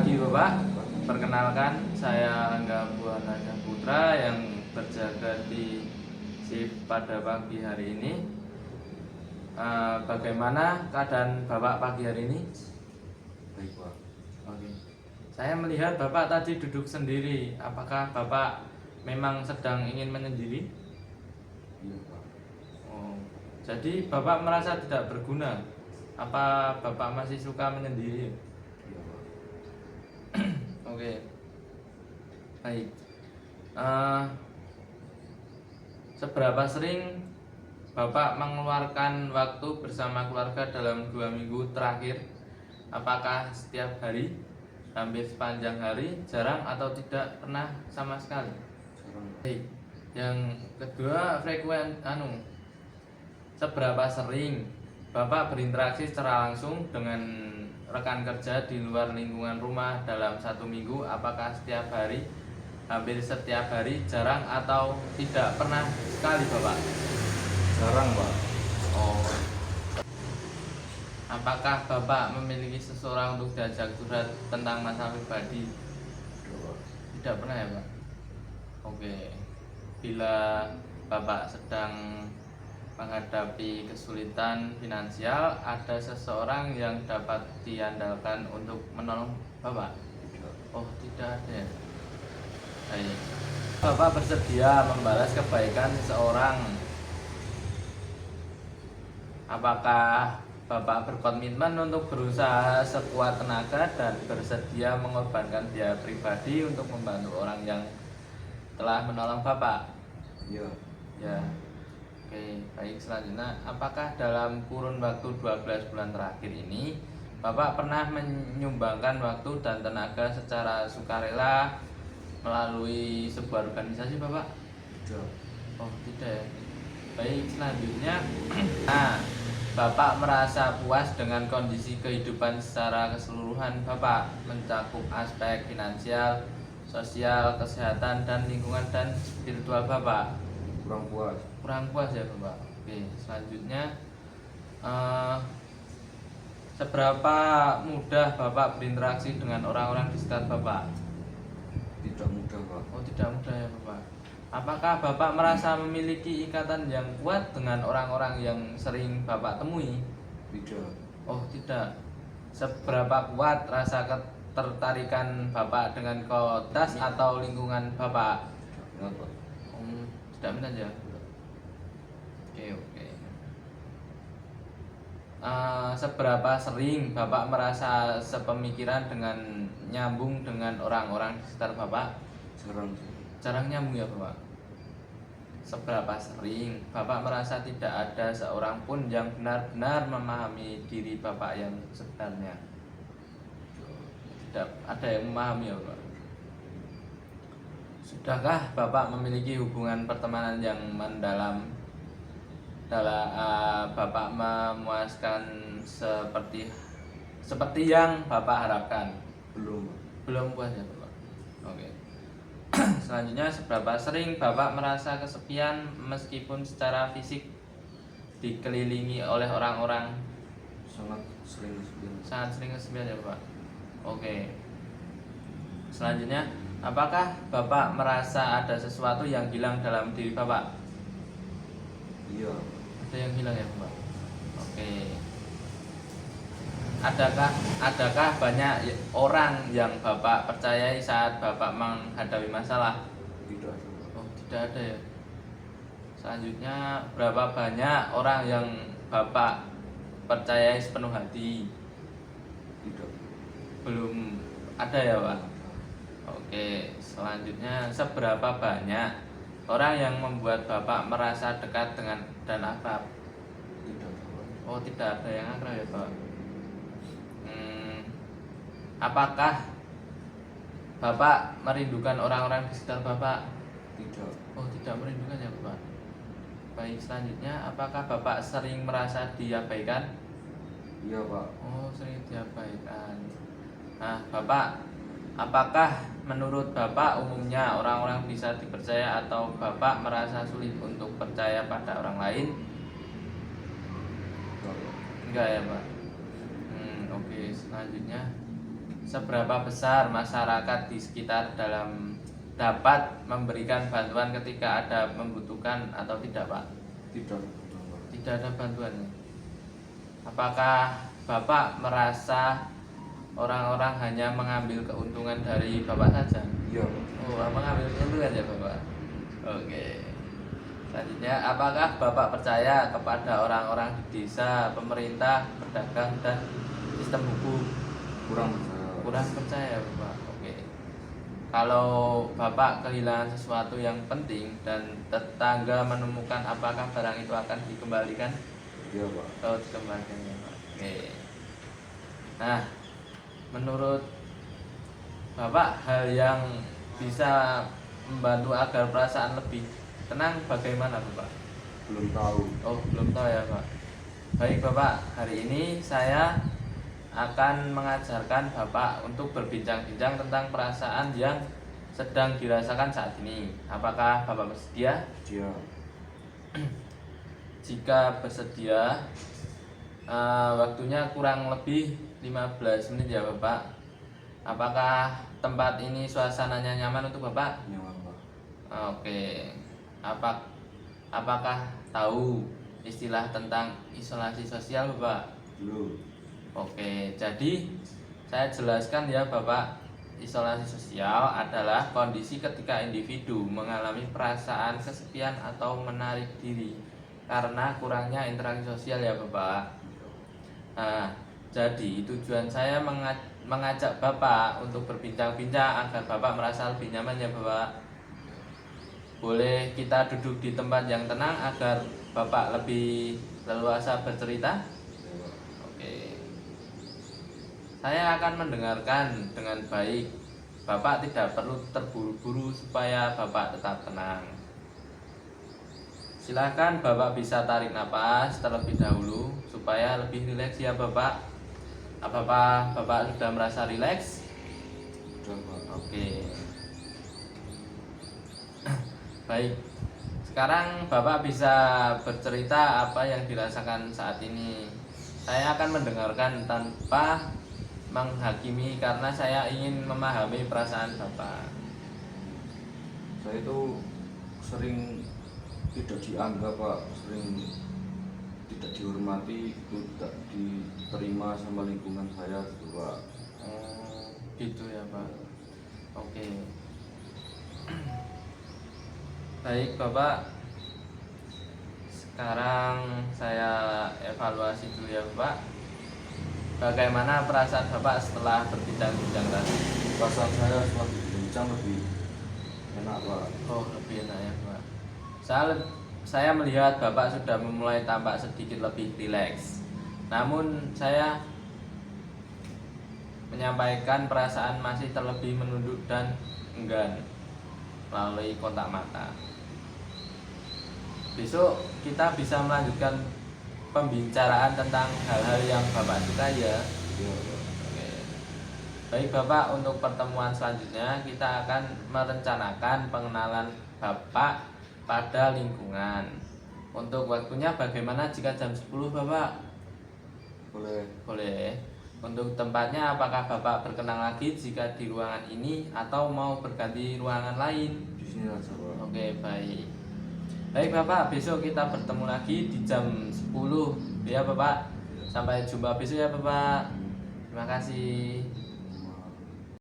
pagi Bapak, perkenalkan saya Angga Buana Putra yang berjaga di shift pada pagi hari ini. Bagaimana keadaan Bapak pagi hari ini? Baik Pak. Oke. Saya melihat Bapak tadi duduk sendiri. Apakah Bapak memang sedang ingin menyendiri? Iya Pak. Oh, jadi Bapak merasa tidak berguna? Apa Bapak masih suka menyendiri? Iya Pak. Oke, baik. Eh, Seberapa sering Bapak mengeluarkan waktu bersama keluarga dalam 2 minggu terakhir? Apakah setiap hari, hampir sepanjang hari, jarang atau tidak pernah sama sekali? Sekarang Pak. Baik. Yang kedua, seberapa sering Bapak berinteraksi secara langsung dengan rekan kerja di luar lingkungan rumah dalam 1 minggu? Apakah setiap hari, hampir setiap hari, jarang atau tidak pernah sekali Bapak? Sekarang Pak. Oh, apakah Bapak memiliki seseorang untuk diajak curhat tentang masalah pribadi? Iya Pak. Tidak pernah ya Pak? Oke. Bila Bapak sedang menghadapi kesulitan finansial, ada seseorang yang dapat diandalkan untuk menolong Bapak? Tidak. Oh, tidak ada ya? Baik. Bapak bersedia membalas kebaikan seseorang? Apakah Bapak berkomitmen untuk berusaha sekuat tenaga dan bersedia mengorbankan biaya pribadi untuk membantu orang yang telah menolong Bapak? Iya. Ya. Oke, baik, selanjutnya, apakah dalam kurun waktu 12 bulan terakhir ini Bapak pernah menyumbangkan waktu dan tenaga secara sukarela melalui sebuah organisasi Bapak? Tidak. Oh, tidak ya. Baik, selanjutnya, nah, Bapak merasa puas dengan kondisi kehidupan secara keseluruhan Bapak, mencakup aspek finansial, sosial, kesehatan, dan lingkungan dan spiritual Bapak? Kurang puas. Kurang puas ya Bapak. Oke, selanjutnya, seberapa mudah Bapak berinteraksi dengan orang-orang di sekitar Bapak? Tidak mudah Pak. Oh, tidak mudah ya Bapak. Apakah Bapak merasa memiliki ikatan yang kuat dengan orang-orang yang sering Bapak temui? Tidak. Oh, tidak. Seberapa kuat rasa ketertarikan Bapak dengan komunitas atau lingkungan Bapak? Tidak Pak. Tidak minat ya? Oke, oke. Seberapa sering Bapak merasa sepemikiran dengan nyambung dengan orang-orang di sekitar Bapak? Sekarang Jarang nyambung ya Bapak? Seberapa sering Bapak merasa tidak ada seorang pun yang benar-benar memahami diri Bapak yang sebenarnya? Tidak ada yang memahami ya Bapak? Sudahkah Bapak memiliki hubungan pertemanan yang mendalam? Bapak memuaskan seperti yang Bapak harapkan? belum Pak. Belum puas ya Bapak? Oke. Selanjutnya, seberapa sering Bapak merasa kesepian meskipun secara fisik dikelilingi oleh orang-orang? Sangat sering kesepian. Sangat sering kesepian ya Bapak? Oke. Selanjutnya, apakah Bapak merasa ada sesuatu yang hilang dalam diri Bapak? Iya. Ada yang hilang ya Bapak? Oke. Adakah banyak orang yang Bapak percayai saat Bapak menghadapi masalah? Tidak ada Pak. Oh, tidak ada ya. Selanjutnya, berapa banyak orang yang Bapak percayai sepenuh hati? Tidak. Belum ada ya Pak? Oke, selanjutnya, seberapa banyak orang yang membuat Bapak merasa dekat dengan dan akrab? Tidak ada Pak. Oh, tidak ada yang akrab ya Pak? Apakah Bapak merindukan orang-orang di sekitar Bapak? Tidak. Oh, tidak merindukan ya Bapak? Baik, selanjutnya, apakah Bapak sering merasa diabaikan? Iya Pak. Oh, sering diabaikan. Nah, Bapak, apakah menurut Bapak umumnya orang-orang bisa dipercaya atau Bapak merasa sulit untuk percaya pada orang lain? Enggak Pak. Enggak ya Pak? Oke, selanjutnya, seberapa besar masyarakat di sekitar dapat memberikan bantuan ketika ada membutuhkan atau tidak, Pak? Tidak. Tidak ada bantuan. Apakah Bapak merasa orang-orang hanya mengambil keuntungan dari Bapak saja? Iya, Pak. Oh, mengambil keuntungan ya, Bapak? Oke. Selanjutnya, apakah Bapak percaya kepada orang-orang di desa, pemerintah, pedagang, dan sistem hukum? Kurang percaya. Kurang percaya, Bapak. Oke. Kalau Bapak kehilangan sesuatu yang penting dan tetangga menemukan, apakah barang itu akan dikembalikan? Iya, Pak. Oh, dikembalikan ya, Pak. Oke. Nah, menurut Bapak, hal yang bisa membantu agar perasaan lebih tenang bagaimana, Bapak? Belum tahu. Oh, belum tahu ya, Pak. Baik, Bapak. Hari ini saya akan mengajarkan Bapak untuk berbincang-bincang tentang perasaan yang sedang dirasakan saat ini. Apakah Bapak bersedia? Iya. Jika bersedia, waktunya kurang lebih 15 menit ya, Bapak. Apakah tempat ini suasananya nyaman untuk Bapak? Nyaman, Pak. Oke. Apakah tahu istilah tentang isolasi sosial, Bapak? Belum. Oke, jadi saya jelaskan ya, Bapak. Isolasi sosial adalah kondisi ketika individu mengalami perasaan kesepian atau menarik diri karena kurangnya interaksi sosial ya, Bapak. Nah, jadi tujuan saya mengajak Bapak untuk berbincang-bincang agar Bapak merasa lebih nyaman ya, Bapak. Boleh kita duduk di tempat yang tenang agar Bapak lebih leluasa bercerita? Iya, Pak. Oke. Saya akan mendengarkan dengan baik. Bapak tidak perlu terburu-buru supaya Bapak tetap tenang. Silakan Bapak bisa tarik nafas terlebih dahulu supaya lebih rileks ya, Bapak. Apakah Bapak sudah merasa rileks? Sudah, Pak. Oke. Baik. Sekarang Bapak bisa bercerita apa yang dirasakan saat ini. Saya akan mendengarkan tanpa menghakimi karena saya ingin memahami perasaan Bapak. Saya itu sering tidak dianggap, Pak. Sering tidak dihormati, tidak diterima sama lingkungan saya, Pak. Oh, gitu ya, Pak. Oke. Baik, Bapak. Sekarang saya evaluasi dulu ya, Bapak. Bagaimana perasaan Bapak setelah berbincang-bincang tadi? Perasaan saya setelah berbincang lebih enak, Pak. Oh, lebih enak ya, Pak. Saya melihat Bapak sudah memulai tampak sedikit lebih rileks. Namun saya menyampaikan perasaan masih terlebih menunduk dan enggan melalui kontak mata. Besok kita bisa melanjutkan pembicaraan tentang hal-hal yang Bapak suka ya. Iya, Pak. Oke. Baik, Bapak, untuk pertemuan selanjutnya kita akan merencanakan pengenalan Bapak pada lingkungan. Untuk waktunya bagaimana jika jam 10, Bapak? Boleh. Boleh. Untuk tempatnya apakah Bapak berkenan lagi jika di ruangan ini atau mau berganti ruangan lain? Di sini aja, Pak. Oke, baik. Baik, Bapak, besok kita bertemu lagi di jam 10 ya, Bapak. Sampai jumpa besok ya, Bapak. Terima kasih.